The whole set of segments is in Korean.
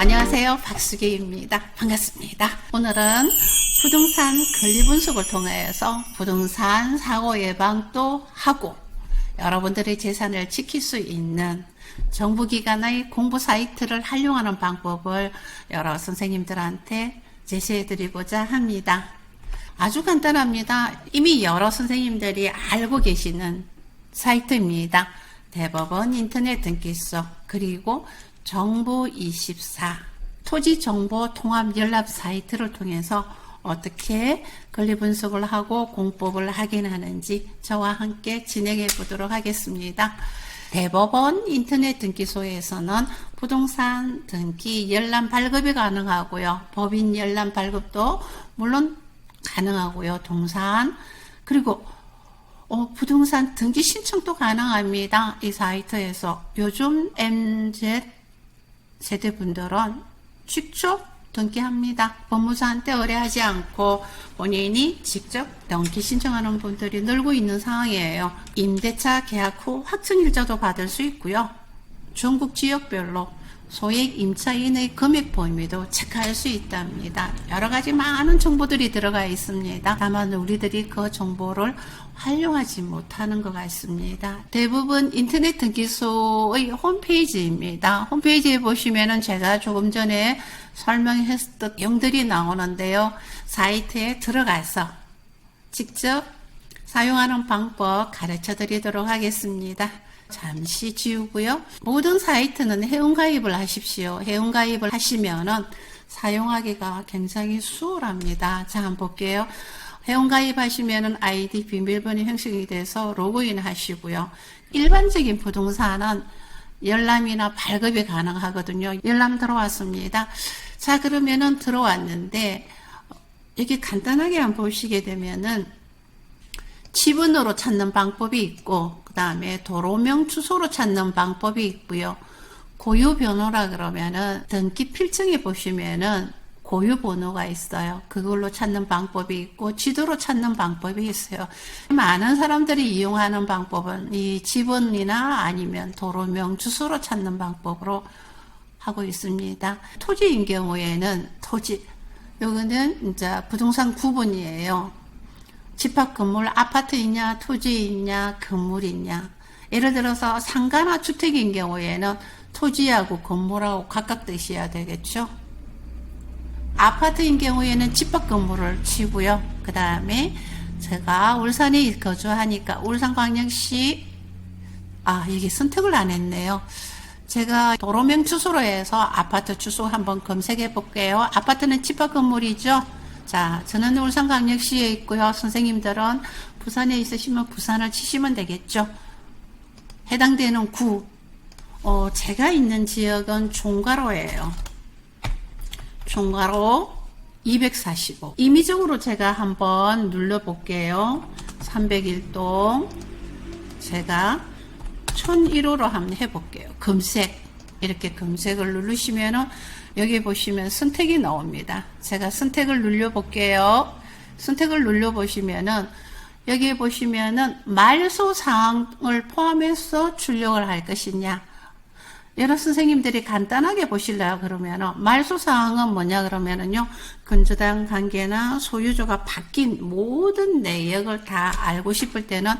안녕하세요. 박수기입니다. 반갑습니다. 오늘은 부동산 권리 분석을 통해서 부동산 사고 예방도 하고 여러분들의 재산을 지킬 수 있는 정부기관의 공부 사이트를 활용하는 방법을 여러 선생님들한테 제시해드리고자 합니다. 아주 간단합니다. 이미 여러 선생님들이 알고 계시는 사이트입니다. 대법원 인터넷 등기소 그리고 정부24 토지정보통합연합 사이트를 통해서 어떻게 권리 분석을 하고 공법을 확인하는지 저와 함께 진행해 보도록 하겠습니다. 대법원 인터넷 등기소에서는 부동산 등기 열람 발급이 가능하고요. 법인 열람 발급도 물론 가능하고요. 동산 그리고 부동산 등기 신청도 가능합니다. 이 사이트에서 요즘 MZ 세대분들은 직접 등기합니다. 법무사한테 의뢰하지 않고 본인이 직접 등기 신청하는 분들이 늘고 있는 상황이에요. 임대차 계약 후 확정일자도 받을 수 있고요. 전국 지역별로 소액 임차인의 금액 범위도 체크할 수 있답니다. 여러 가지 많은 정보들이 들어가 있습니다. 다만 우리들이 그 정보를 활용하지 못하는 것 같습니다. 대부분 인터넷 등기소의 홈페이지입니다. 홈페이지에 보시면은 제가 조금 전에 설명했던 영들이 나오는데요. 사이트에 들어가서 직접 사용하는 방법 가르쳐 드리도록 하겠습니다. 잠시 지우고요. 모든 사이트는 회원가입을 하십시오. 회원가입을 하시면은 사용하기가 굉장히 수월합니다. 자, 한번 볼게요. 회원가입하시면은 아이디 비밀번호 형성이 돼서 로그인 하시고요. 일반적인 부동산은 열람이나 발급이 가능하거든요. 열람 들어왔습니다. 자, 그러면은 들어왔는데 여기 간단하게 한번 보시게 되면은 지분으로 찾는 방법이 있고 그 다음에 도로명 주소로 찾는 방법이 있고요. 고유번호라 그러면은 등기 필증에 보시면은 고유번호가 있어요. 그걸로 찾는 방법이 있고 지도로 찾는 방법이 있어요. 많은 사람들이 이용하는 방법은 이 지분이나 아니면 도로명 주소로 찾는 방법으로 하고 있습니다. 토지인 경우에는 토지 여기는 이제 부동산 구분이에요. 집합 건물, 아파트 있냐, 토지 있냐, 건물 있냐. 예를 들어서 상가나 주택인 경우에는 토지하고 건물하고 각각 뜻이어야 되겠죠. 아파트인 경우에는 집합 건물을 치고요. 그 다음에 제가 울산에 거주하니까 울산광역시 이게 선택을 안 했네요. 제가 도로명 주소로 해서 아파트 주소 한번 검색해 볼게요. 아파트는 집합 건물이죠. 자, 저는 울산광역시에 있고요. 선생님들은 부산에 있으시면 부산을 치시면 되겠죠. 해당되는 구, 제가 있는 지역은 종가로예요. 종가로 245. 임의적으로 제가 한번 눌러볼게요. 301동 제가 1001호로 한번 해볼게요. 검색 이렇게 검색을 누르시면은 여기 보시면 선택이 나옵니다. 제가 선택을 눌러볼게요. 선택을 눌러보시면은 여기 보시면은 말소 사항을 포함해서 출력을 할 것이냐. 여러 선생님들이 간단하게 보실래요? 그러면은 말소 사항은 뭐냐 그러면은요. 근저당 관계나 소유주가 바뀐 모든 내역을 다 알고 싶을 때는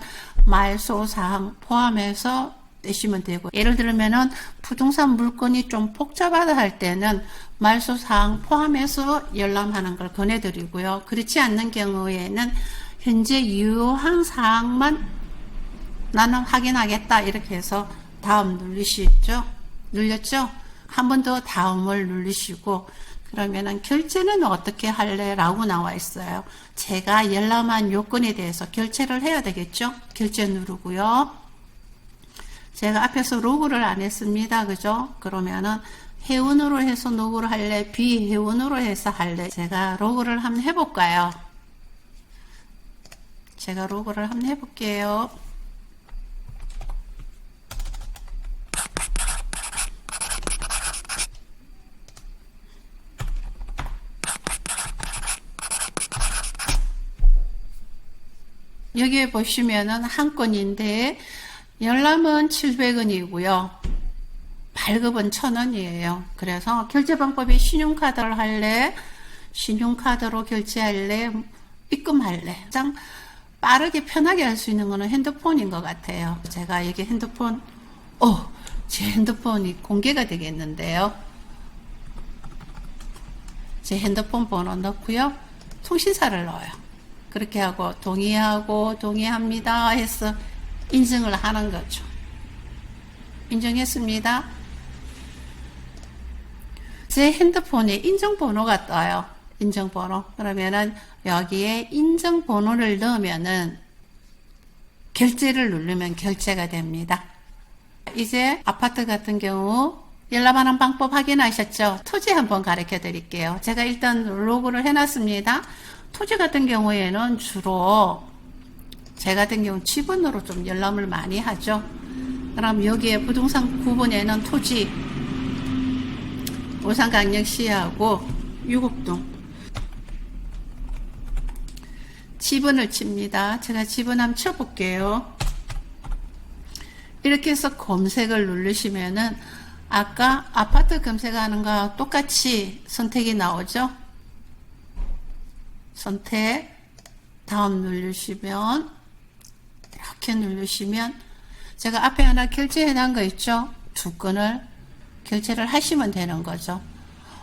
말소 사항 포함해서 떼시면 되고 예를 들면은 부동산 물건이 좀 복잡하다 할 때는 말소 사항 포함해서 열람하는 걸 권해드리고요. 그렇지 않는 경우에는 현재 유효한 사항만 나는 확인하겠다 이렇게 해서 다음 누르시죠. 눌렸죠? 한 번 더 다음을 누르시고 그러면은 결제는 어떻게 할래? 라고 나와 있어요. 제가 열람한 요건에 대해서 결제를 해야 되겠죠? 결제 누르고요. 제가 앞에서 로그를 안 했습니다. 그죠? 그러면은 회원으로 해서 로그를 할래? 비회원으로 해서 할래? 제가 로그를 한번 해볼까요? 제가 로그를 한번 해볼게요. 여기에 보시면은 한 건인데 열람은 700원이고요. 발급은 1,000원이에요. 그래서 결제 방법이 신용카드를 할래? 신용카드로 결제할래? 입금할래? 가장 빠르게 편하게 할 수 있는 거는 핸드폰인 것 같아요. 제가 여기 핸드폰, 제 핸드폰이 공개가 되겠는데요. 제 핸드폰 번호 넣고요. 통신사를 넣어요. 그렇게 하고 동의하고 동의합니다 해서 인증을 하는 거죠. 인증했습니다. 제 핸드폰에 인증번호가 떠요. 인증번호. 그러면은 여기에 인증번호를 넣으면은 결제를 누르면 결제가 됩니다. 이제 아파트 같은 경우 열람하는 방법 확인하셨죠? 토지 한번 가르쳐 드릴게요. 제가 일단 로그를 해놨습니다. 토지 같은 경우에는 주로 제 같은 경우 지분으로 좀 열람을 많이 하죠. 그럼 여기에 부동산 구분에는 토지 오산광역시하고 유곡동 지분을 칩니다. 제가 지분 한번 쳐볼게요. 이렇게 해서 검색을 누르시면은 아까 아파트 검색하는 거와 똑같이 선택이 나오죠. 선택 다음 누르시면 이렇게 누르시면 제가 앞에 하나 결제해 놓은 거 있죠. 2건을 결제를 하시면 되는 거죠.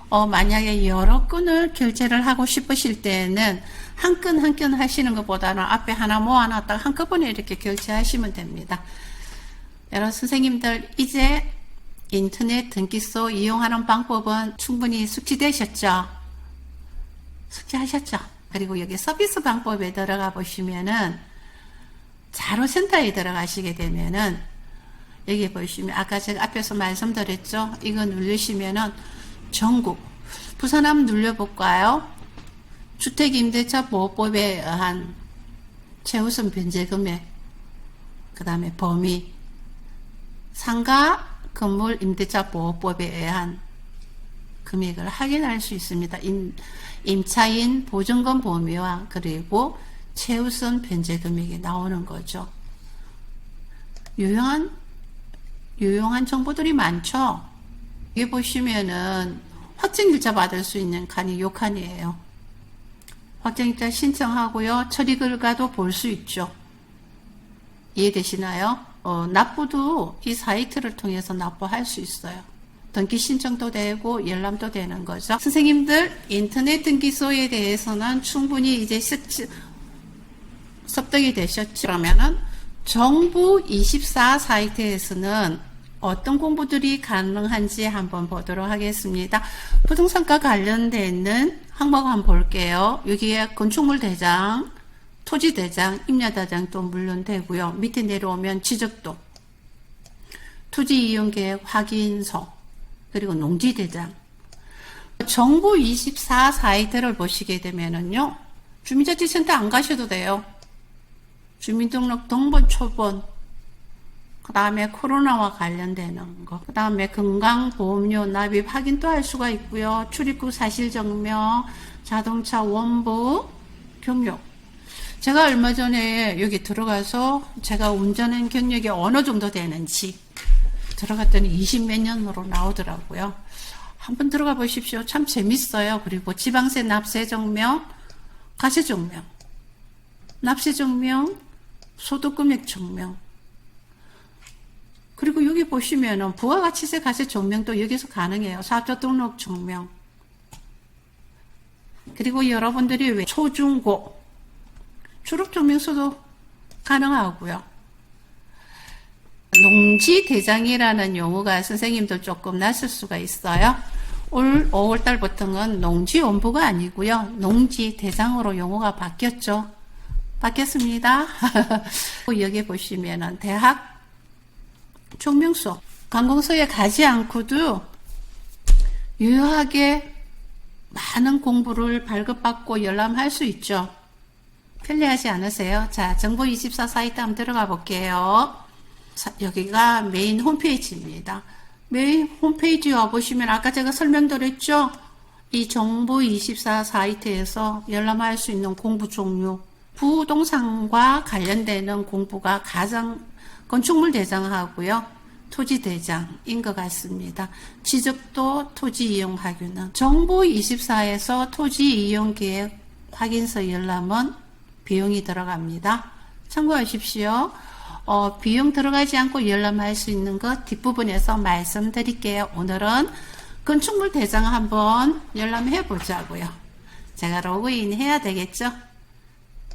만약에 여러 건을 결제를 하고 싶으실 때는 한 건 한 건 하시는 것보다는 앞에 하나 모아놨다가 한꺼번에 이렇게 결제하시면 됩니다. 여러분 선생님들 이제 인터넷 등기소 이용하는 방법은 충분히 숙지되셨죠? 숙지하셨죠? 그리고 여기 서비스 방법에 들어가 보시면은 자료센터에 들어가시게 되면은 여기 보시면 아까 제가 앞에서 말씀드렸죠? 이거 누르시면은 전국 부산 한번 눌러볼까요? 주택임대차 보호법에 의한 최우선 변제금액 그 다음에 범위 상가 건물 임대차 보호법에 의한 금액을 확인할 수 있습니다. 임차인 보증금 범위와 그리고 최우선 변제 금액이 나오는 거죠. 유용한 정보들이 많죠. 여기 보시면은 확정일자 받을 수 있는 칸이 요 칸이에요. 확정일자 신청하고요. 처리 결과도 볼 수 있죠. 이해되시나요? 납부도 이 사이트를 통해서 납부할 수 있어요. 등기 신청도 되고 열람도 되는 거죠. 선생님들 인터넷 등기소에 대해서는 충분히 이제 습득이 되셨죠. 그러면은 정부 24 사이트에서는 어떤 공부들이 가능한지 한번 보도록 하겠습니다. 부동산과 관련되는 항목 한번 볼게요. 여기에 건축물 대장, 토지 대장, 임야 대장도 물론 되고요. 밑에 내려오면 지적도, 토지 이용 계획 확인서, 그리고 농지 대장. 정부 24 사이트를 보시게 되면은요. 주민자치센터 안 가셔도 돼요. 주민등록 동번, 초번, 그 다음에 코로나와 관련되는 거, 그 다음에 건강보험료 납입 확인도 할 수가 있고요. 출입국 사실증명, 자동차 원부, 경력. 제가 얼마 전에 여기 들어가서 제가 운전한 경력이 어느 정도 되는지 들어갔더니 20몇 년으로 나오더라고요. 한번 들어가 보십시오. 참 재밌어요. 그리고 지방세 납세증명, 가세증명, 납세증명, 소득금액 증명. 그리고 여기 보시면은 부가가치세 가세 증명도 여기서 가능해요. 사업자 등록 증명. 그리고 여러분들이 왜 초중고 졸업 증명서도 가능하고요. 농지 대장이라는 용어가 선생님들 조금 낯설 수가 있어요. 올 5월달부터는 농지 원부가 아니고요. 농지 대장으로 용어가 바뀌었죠. 바뀌었습니다. 여기 보시면은 대학 증명서, 관공서에 가지 않고도 유효하게 많은 공부를 발급받고 열람할 수 있죠. 편리하지 않으세요? 자, 정보24 사이트 한번 들어가 볼게요. 여기가 메인 홈페이지입니다. 메인 홈페이지 와보시면 아까 제가 설명드렸죠? 이 정보24 사이트에서 열람할 수 있는 공부 종류, 부동산과 관련되는 공부가 가장 건축물 대장하고요. 토지대장인 것 같습니다. 취득도 토지 이용 하규는 정부 24에서 토지 이용 계획 확인서 열람은 비용이 들어갑니다. 참고하십시오. 비용 들어가지 않고 열람할 수 있는 것 뒷부분에서 말씀드릴게요. 오늘은 건축물 대장 한번 열람해 보자고요. 제가 로그인 해야 되겠죠?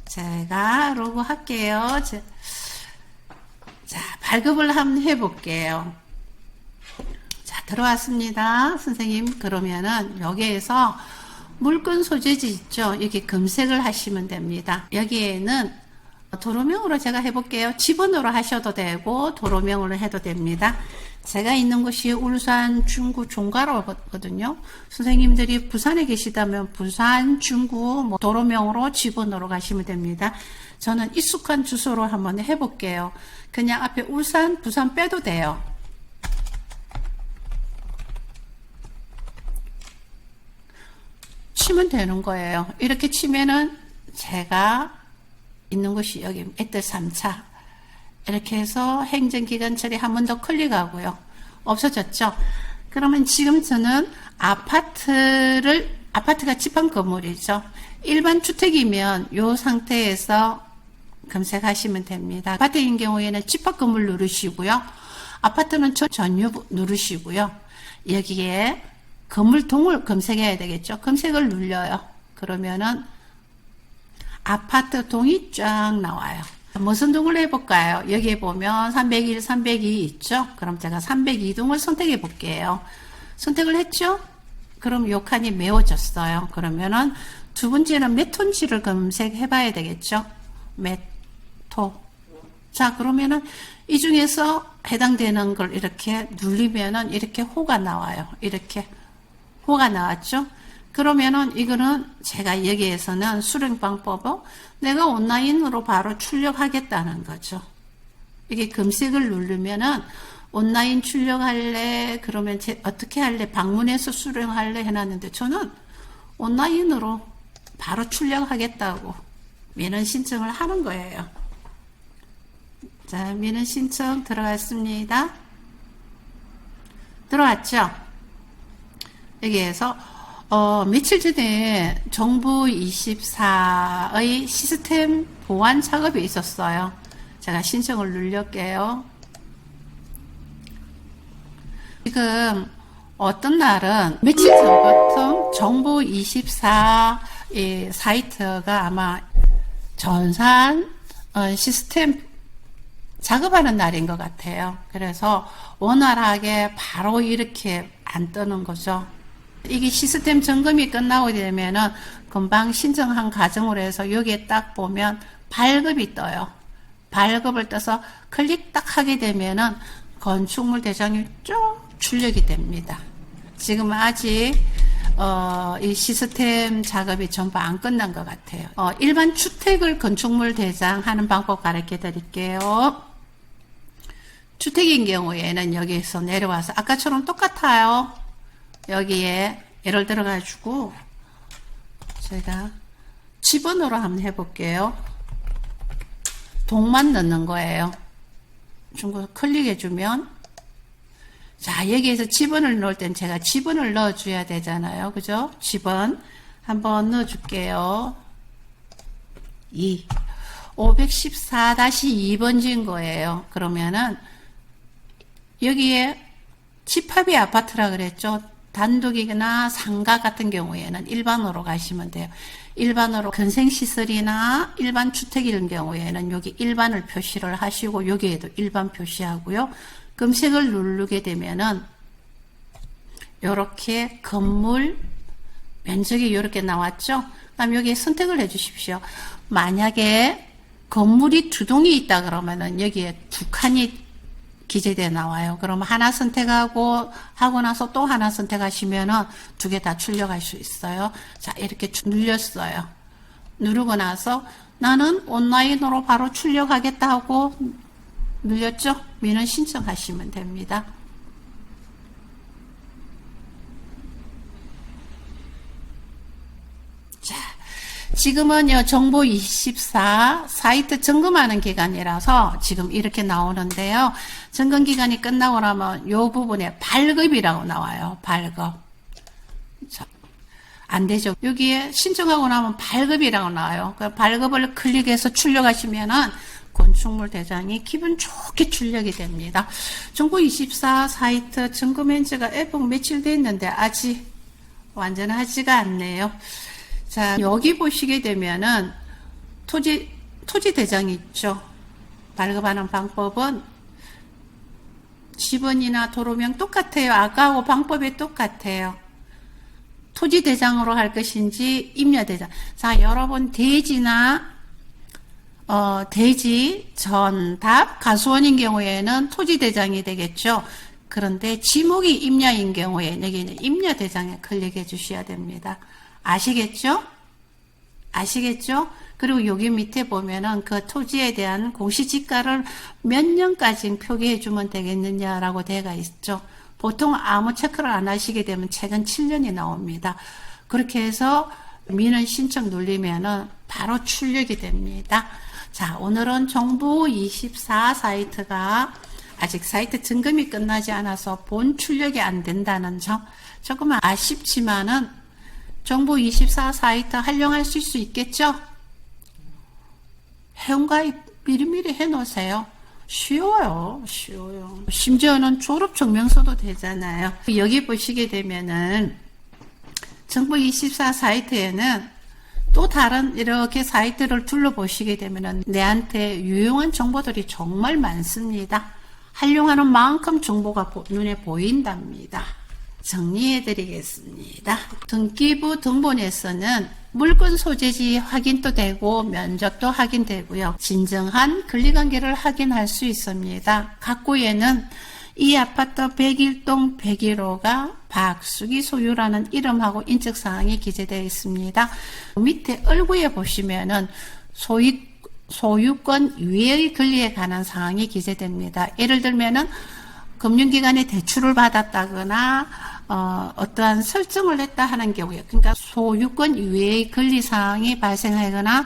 제가 로그 할게요. 자, 발급을 한번 해볼게요. 자, 들어왔습니다. 선생님, 그러면은 여기에서 물건 소재지 있죠? 여기 검색을 하시면 됩니다. 여기에는 도로명으로 제가 해볼게요. 지번으로 하셔도 되고 도로명으로 해도 됩니다. 제가 있는 곳이 울산 중구 종가로거든요. 선생님들이 부산에 계시다면 부산 중구 도로명으로 지번으로 가시면 됩니다. 저는 익숙한 주소로 한번 해볼게요. 그냥 앞에 울산, 부산 빼도 돼요. 치면 되는 거예요. 이렇게 치면은 제가 있는 곳이 여기 애들 3차 이렇게 해서 행정기간 처리 한 번 더 클릭하고요. 없어졌죠? 그러면 지금 저는 아파트가 집합 건물이죠. 일반 주택이면 이 상태에서 검색하시면 됩니다. 아파트인 경우에는 집합 건물 누르시고요. 아파트는 전유 누르시고요. 여기에 건물동을 검색해야 되겠죠. 검색을 눌려요. 그러면은 아파트 동이 쫙 나와요. 무슨 동을 해볼까요? 여기에 보면 301, 302 있죠? 그럼 제가 302동을 선택해 볼게요. 선택을 했죠? 그럼 요 칸이 메워졌어요. 그러면은 두 번째는 몇 톤지를 검색해 봐야 되겠죠? 몇 톤. 자, 그러면은 이 중에서 해당되는 걸 이렇게 누르면은 이렇게 호가 나와요. 이렇게 호가 나왔죠? 그러면은 이거는 제가 여기에서는 수령 방법은 내가 온라인으로 바로 출력하겠다는 거죠. 이게 검색을 누르면은 온라인 출력할래? 그러면 어떻게 할래? 방문해서 수령할래? 해놨는데 저는 온라인으로 바로 출력하겠다고 민원 신청을 하는 거예요. 자, 민원 신청 들어갔습니다. 들어왔죠? 여기에서 며칠 전에 정부 24의 시스템 보완 작업이 있었어요. 제가 신청을 누를게요. 지금 어떤 날은 며칠 전부터 정부 24 사이트가 아마 전산 시스템 작업하는 날인 것 같아요. 그래서 원활하게 바로 이렇게 안 뜨는 거죠. 이게 시스템 점검이 끝나고 되면은 금방 신청한 과정으로 해서 여기에 딱 보면 발급이 떠요. 발급을 떠서 클릭 딱 하게 되면은 건축물 대장이 쭉 출력이 됩니다. 지금 아직 이 시스템 작업이 전부 안 끝난 것 같아요. 일반 주택을 건축물 대장 하는 방법 가르쳐 드릴게요. 주택인 경우에는 여기에서 내려와서 아까처럼 똑같아요. 여기에 예를 들어 가지고 제가 지번으로 한번 해볼게요. 동만 넣는 거예요. 중국 클릭해 주면 자, 여기에서 지번을 넣을 땐 제가 지번을 넣어 줘야 되잖아요. 그죠? 지번 한번 넣어 줄게요. 514-2번지인 거예요. 그러면은 여기에 집합이 아파트라 그랬죠. 단독이나 상가 같은 경우에는 일반으로 가시면 돼요. 일반으로 건생시설이나 일반 주택인 경우에는 여기 일반을 표시를 하시고 여기에도 일반 표시하고요. 검색을 누르게 되면은 이렇게 건물 면적이 이렇게 나왔죠. 그럼 여기에 선택을 해 주십시오. 만약에 건물이 두 동이 있다 그러면은 여기에 두 칸이 기재되어 나와요. 그럼 하나 선택하고 하고 나서 또 하나 선택하시면은 두 개 다 출력할 수 있어요. 자, 이렇게 눌렸어요. 누르고 나서 나는 온라인으로 바로 출력하겠다 하고 눌렸죠? 민원 신청하시면 됩니다. 자, 지금은요, 정보24 사이트 점검하는 기간이라서 지금 이렇게 나오는데요. 점검 기간이 끝나고 나면 요 부분에 발급이라고 나와요. 발급. 자, 안 되죠. 여기에 신청하고 나면 발급이라고 나와요. 그 발급을 클릭해서 출력하시면은 건축물 대장이 기분 좋게 출력이 됩니다. 정보24 사이트 점검엔지가 에폭 며칠 됐는데 아직 완전하지가 않네요. 자, 여기 보시게 되면은 토지 대장이 있죠. 발급하는 방법은 지번이나 도로명 똑같아요. 아까하고 방법이 똑같아요. 토지 대장으로 할 것인지 임야 대장. 자, 여러분 대지나 대지, 전답, 가수원인 경우에는 토지 대장이 되겠죠. 그런데 지목이 임야인 경우에 여기는 임야 대장에 클릭해 주셔야 됩니다. 아시겠죠? 아시겠죠? 그리고 여기 밑에 보면은 그 토지에 대한 공시지가를 몇 년까지 표기해 주면 되겠느냐라고 되어 있죠. 보통 아무 체크를 안 하시게 되면 최근 7년이 나옵니다. 그렇게 해서 민원 신청 누르면은 바로 출력이 됩니다. 자, 오늘은 정보24 사이트가 아직 사이트 점검이 끝나지 않아서 본 출력이 안 된다는 점, 조금은 아쉽지만은 정보24 사이트 활용할 수 있겠죠? 회원가입 미리미리 해놓으세요. 쉬워요. 심지어는 졸업증명서도 되잖아요. 여기 보시게 되면은 정보24 사이트에는 또 다른 이렇게 사이트를 둘러보시게 되면은 내한테 유용한 정보들이 정말 많습니다. 활용하는 만큼 정보가 눈에 보인답니다. 정리해 드리겠습니다. 등기부 등본에서는 물건 소재지 확인도 되고 면적도 확인되고요. 진정한 권리관계를 확인할 수 있습니다. 각구에는 이 아파트 101동 101호가 박수기 소유라는 이름하고 인적사항이 기재되어 있습니다. 밑에 얼굴에 보시면은 소유권 유예의 권리에 관한 사항이 기재됩니다. 예를 들면은 금융기관에 대출을 받았다거나 어떠한 설정을 했다 하는 경우에, 그러니까 소유권 유예의 권리 사항이 발생하거나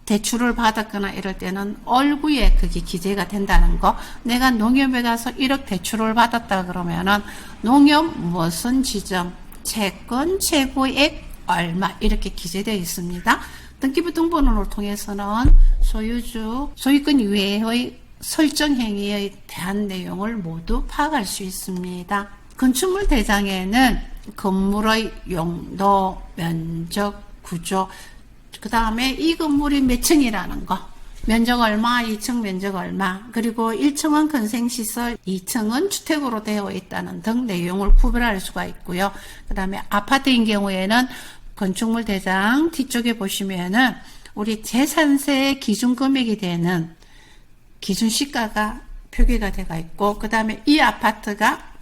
대출을 받았거나 이럴 때는 얼구에 그게 기재가 된다는 거. 내가 농협에 가서 1억 대출을 받았다 그러면은 농협 무슨 지점, 채권 최고액 얼마 이렇게 기재되어 있습니다. 등기부 등본을 통해서는 소유권 유예의 설정 행위에 대한 내용을 모두 파악할 수 있습니다. 건축물 대장에는 건물의 용도, 면적, 구조, 그 다음에 이 건물이 몇 층이라는 거, 면적 얼마, 2층 면적 얼마, 그리고 1층은 건생시설, 2층은 주택으로 되어 있다는 등 내용을 구별할 수가 있고요. 그 다음에 아파트인 경우에는 건축물 대장 뒤쪽에 보시면은 우리 재산세 기준 금액이 되는 기준 시가가 표기가 되어 있고, 그 다음에 이 아파트가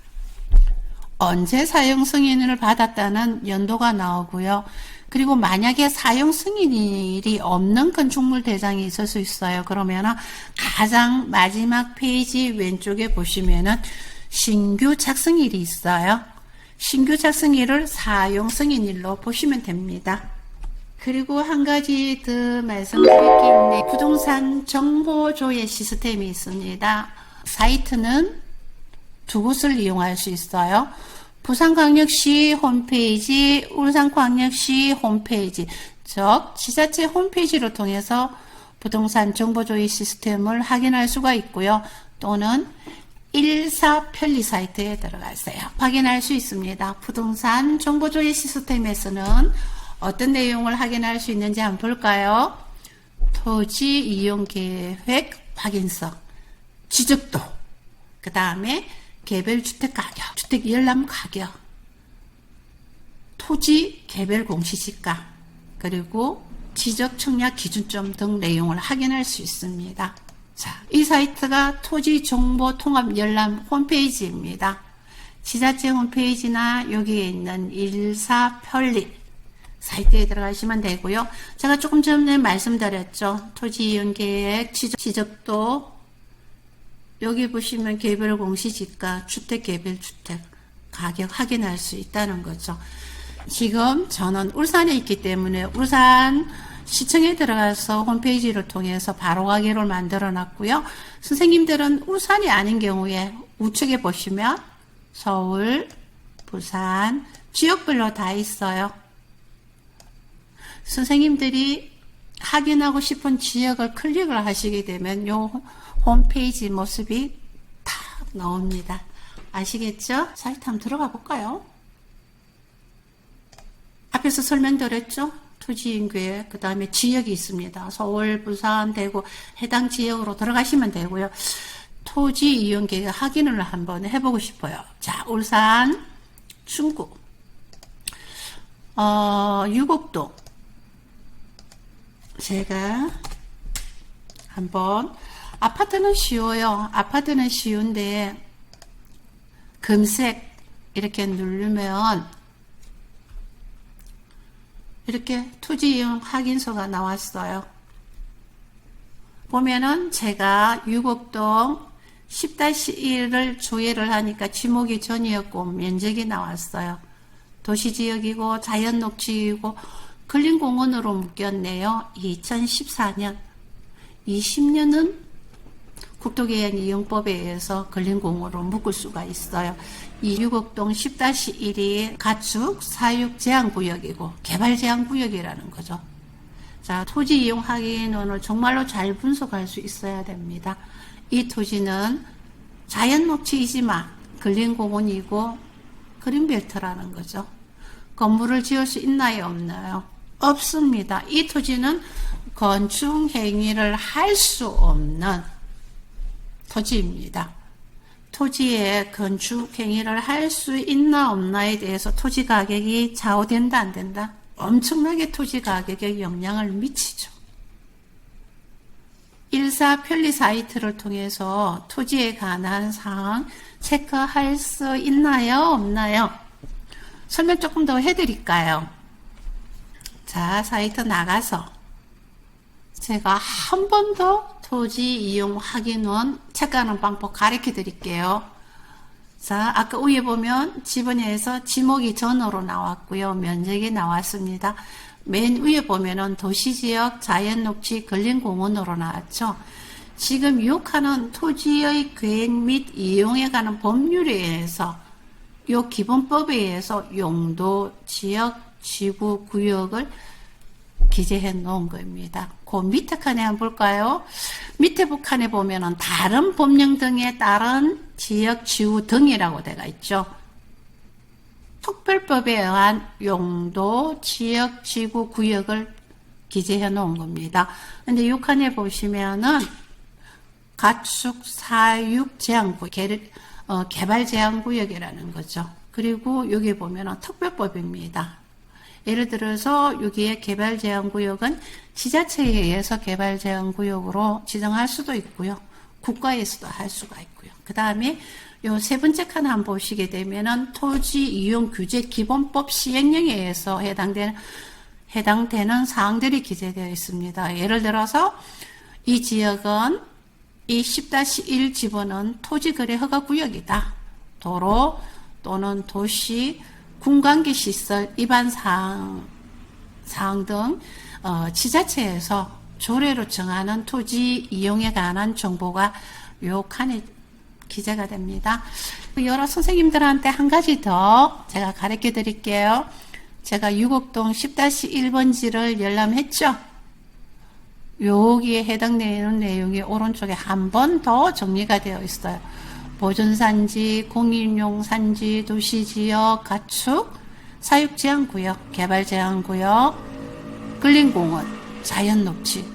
언제 사용 승인을 받았다는 연도가 나오고요. 그리고 만약에 사용 승인일이 없는 건축물 대장이 있을 수 있어요. 그러면은 가장 마지막 페이지 왼쪽에 보시면은 신규 작성일이 있어요. 신규 작성일을 사용 승인일로 보시면 됩니다. 그리고 한 가지 더 말씀드릴 게 있네. 부동산 정보 조회 시스템이 있습니다. 사이트는 두 곳을 이용할 수 있어요. 부산광역시 홈페이지, 울산광역시 홈페이지, 즉 지자체 홈페이지를 통해서 부동산 정보조회 시스템을 확인할 수가 있고요. 또는 1사 편리 사이트에 들어가세요. 확인할 수 있습니다. 부동산 정보조회 시스템에서는 어떤 내용을 확인할 수 있는지 한번 볼까요? 토지 이용 계획 확인서, 지적도, 그 다음에 개별 주택 가격, 주택 열람 가격, 토지 개별 공시지가, 그리고 지적 청약 기준점 등 내용을 확인할 수 있습니다. 자, 이 사이트가 토지 정보 통합 열람 홈페이지입니다. 지자체 홈페이지나 여기에 있는 1사 편리 사이트에 들어가시면 되고요. 제가 조금 전에 말씀드렸죠. 토지 이용 계획, 지적도, 여기 보시면 개별 공시지가, 주택 개별 주택 가격 확인할 수 있다는 거죠. 지금 저는 울산에 있기 때문에 울산 시청에 들어가서 홈페이지를 통해서 바로 가기를 만들어 놨고요. 선생님들은 울산이 아닌 경우에 우측에 보시면 서울, 부산, 지역별로 다 있어요. 선생님들이 확인하고 싶은 지역을 클릭을 하시게 되면 요 홈페이지 모습이 다 나옵니다. 아시겠죠? 사이트 한번 들어가 볼까요? 앞에서 설명드렸죠? 토지인구에 그 다음에 지역이 있습니다. 서울, 부산, 대구 해당 지역으로 들어가시면 되고요. 토지 이용 계획 확인을 한번 해보고 싶어요. 자, 울산, 중구, 유곡동. 제가 한번 아파트는 쉬워요. 아파트는 쉬운데 검색 이렇게 누르면 이렇게 토지 이용 확인서가 나왔어요. 보면은 제가 유곡동 10-1을 조회를 하니까 지목이 전이었고 면적이 나왔어요. 도시지역이고 자연녹지이고 근린공원으로 묶였네요. 2014년. 20년은 국토개혁 이용법에 의해서 근린공원으로 묶을 수가 있어요. 이 유곡동 10-1이 가축 사육 제한구역이고 개발 제한구역이라는 거죠. 자, 토지 이용 확인원을 정말로 잘 분석할 수 있어야 됩니다. 이 토지는 자연녹지이지만 근린공원이고 그린벨트라는 거죠. 건물을 지을 수 있나요, 없나요? 없습니다. 이 토지는 건축 행위를 할 수 없는 토지입니다. 토지에 건축 행위를 할 수 있나 없나에 대해서 토지 가격이 좌우된다 안 된다? 엄청나게 토지 가격에 영향을 미치죠. 일사 편리 사이트를 통해서 토지에 관한 사항 체크할 수 있나요? 없나요? 설명 조금 더 해드릴까요? 자, 사이트 나가서 제가 한 번 더 토지 이용 확인원 체크하는 방법 가르쳐 드릴게요. 자, 아까 위에 보면 지번에서 지목이 전으로 나왔고요. 면적이 나왔습니다. 맨 위에 보면은 도시지역 자연녹지 근린공원으로 나왔죠. 지금 유혹하는 토지의 계획 및 이용에 관한 법률에 의해서 요 기본법에 의해서 용도, 지역, 지구, 구역을 기재해 놓은 겁니다. 그 밑에 칸에 한번 볼까요? 밑에 칸에 보면은 다른 법령 등에 따른 지역, 지구 등이라고 되어 있죠. 특별법에 의한 용도, 지역, 지구, 구역을 기재해 놓은 겁니다. 근데 이 칸에 보시면은 가축, 사육, 제한구역, 개발 제한구역이라는 거죠. 그리고 여기 보면은 특별법입니다. 예를 들어서 여기에 개발 제한구역은 지자체에 의해서 개발 제한구역으로 지정할 수도 있고요. 국가에서도 할 수가 있고요. 그 다음에 요 세 번째 칸 한번 보시게 되면은 토지 이용 규제 기본법 시행령에 의해서 해당되는 사항들이 기재되어 있습니다. 예를 들어서 이 지역은 이 10-1 지번은 토지거래 허가구역이다. 도로 또는 도시, 군관계 시설 위반 사항 등 지자체에서 조례로 정하는 토지 이용에 관한 정보가 요 칸에 기재가 됩니다. 여러 선생님들한테 한 가지 더 제가 가르쳐 드릴게요. 제가 유곡동 10-1번지를 열람했죠. 여기에 해당되는 내용이 오른쪽에 한 번 더 정리가 되어 있어요. 보존산지, 공인용산지, 도시지역, 가축, 사육제한구역, 개발제한구역, 근린공원, 자연녹지.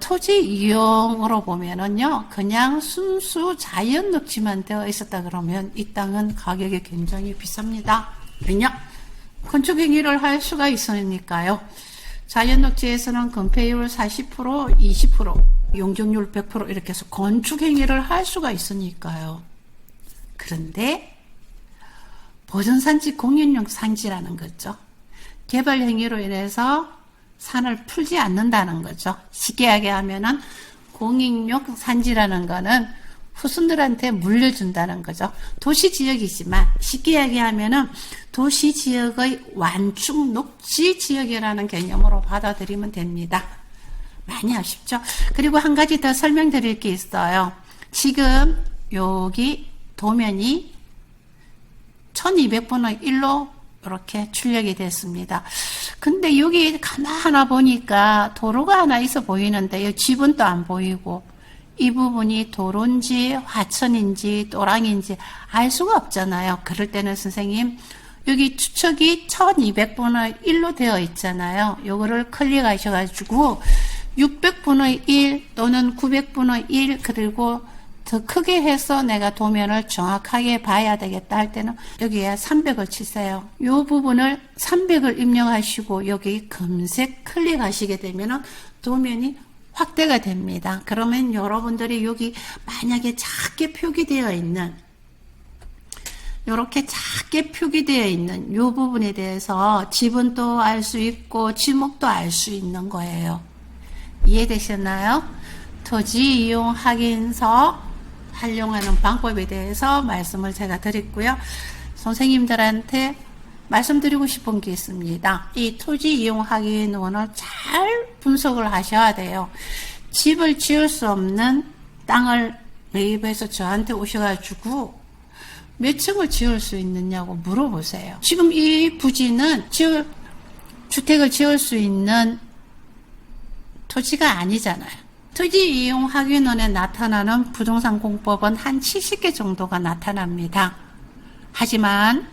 토지 이용으로 보면은요, 그냥 순수 자연녹지만 되어 있었다 그러면 이 땅은 가격이 굉장히 비쌉니다. 왜냐? 건축행위를 할 수가 있으니까요. 자연녹지에서는 건폐율 40%, 20%, 용적률 100% 이렇게 해서 건축행위를 할 수가 있으니까요. 그런데 보존산지, 공인용 산지라는 거죠. 개발행위로 인해서 산을 풀지 않는다는 거죠. 쉽게 얘기하면은 공인용 산지라는 거는 후손들한테 물려준다는 거죠. 도시지역이지만 쉽게 이야기하면은 도시지역의 완충 녹지지역이라는 개념으로 받아들이면 됩니다. 많이 아쉽죠? 그리고 한 가지 더 설명드릴 게 있어요. 지금 여기 도면이 1200분의 1로 이렇게 출력이 됐습니다. 근데 여기 하나 보니까 도로가 하나 있어 보이는데 이 집은 또 안 보이고 이 부분이 도로인지 화천인지 또랑인지 알 수가 없잖아요. 그럴 때는 선생님 여기 추측이 1200분의 1로 되어 있잖아요. 요거를 클릭하셔가지고 600분의 1 또는 900분의 1 그리고 더 크게 해서 내가 도면을 정확하게 봐야 되겠다 할 때는 여기에 300을 치세요. 이 부분을 300을 입력하시고 여기 검색 클릭하시게 되면 도면이 확대가 됩니다. 그러면 여러분들이 여기 만약에 작게 표기되어 있는 이렇게 작게 표기되어 있는 이 부분에 대해서 지분도 알 수 있고 지목도 알 수 있는 거예요. 이해되셨나요? 토지 이용 확인서 활용하는 방법에 대해서 말씀을 제가 드렸고요. 선생님들한테 말씀드리고 싶은 게 있습니다. 이 토지 이용 확인원을 잘 분석을 하셔야 돼요. 집을 지을 수 없는 땅을 매입해서 저한테 오셔가지고 몇 층을 지을 수 있느냐고 물어보세요. 지금 이 부지는 주택을 지을 수 있는 토지가 아니잖아요. 토지 이용 확인원에 나타나는 부동산 공법은 한 70개 정도가 나타납니다. 하지만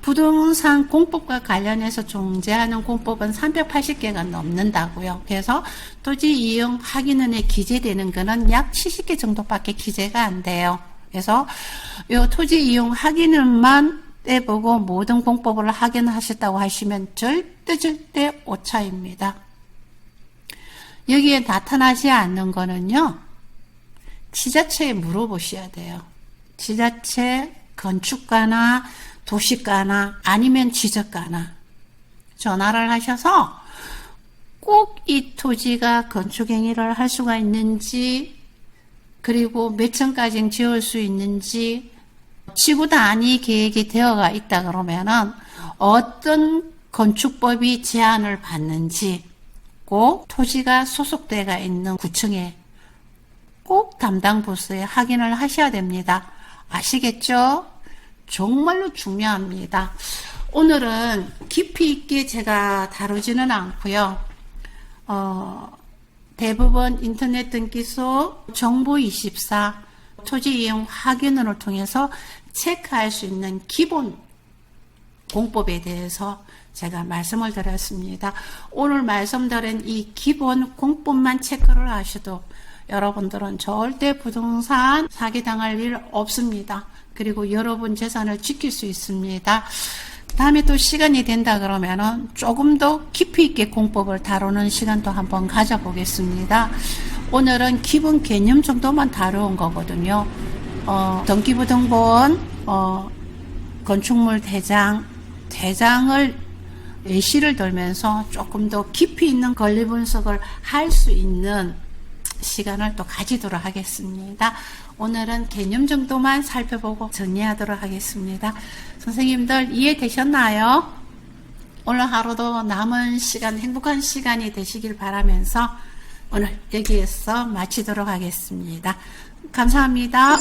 부동산 공법과 관련해서 존재하는 공법은 380개가 넘는다고요. 그래서 토지 이용 확인원에 기재되는 거는 약 70개 정도밖에 기재가 안 돼요. 그래서 이 토지 이용 확인원만 떼보고 모든 공법을 확인하셨다고 하시면 절대 오차입니다. 여기에 나타나지 않는 거는요, 지자체에 물어보셔야 돼요. 지자체 건축가나 도시가나 아니면 지적가나 전화를 하셔서 꼭 이 토지가 건축행위를 할 수가 있는지 그리고 몇 층까지 지을 수 있는지 지구 단위 계획이 되어가 있다 그러면은 어떤 건축법이 제한을 받는지 꼭 토지가 소속되어 있는 구청에 꼭 담당 부서에 확인을 하셔야 됩니다. 아시겠죠? 정말로 중요합니다. 오늘은 깊이 있게 제가 다루지는 않고요. 대부분 인터넷 등기소 정보24 토지 이용 확인원을 통해서 체크할 수 있는 기본 공법에 대해서 제가 말씀을 드렸습니다. 오늘 말씀드린 이 기본 공법만 체크를 하셔도 여러분들은 절대 부동산 사기당할 일 없습니다. 그리고 여러분 재산을 지킬 수 있습니다. 다음에 또 시간이 된다 그러면은 조금 더 깊이 있게 공법을 다루는 시간도 한번 가져보겠습니다. 오늘은 기본 개념 정도만 다루은 거거든요. 등기부등본, 건축물 대장을 예시를 들면서 조금 더 깊이 있는 권리 분석을 할 수 있는 시간을 또 가지도록 하겠습니다. 오늘은 개념 정도만 살펴보고 정리하도록 하겠습니다. 선생님들 이해되셨나요? 오늘 하루도 남은 시간, 행복한 시간이 되시길 바라면서 오늘 여기에서 마치도록 하겠습니다. 감사합니다.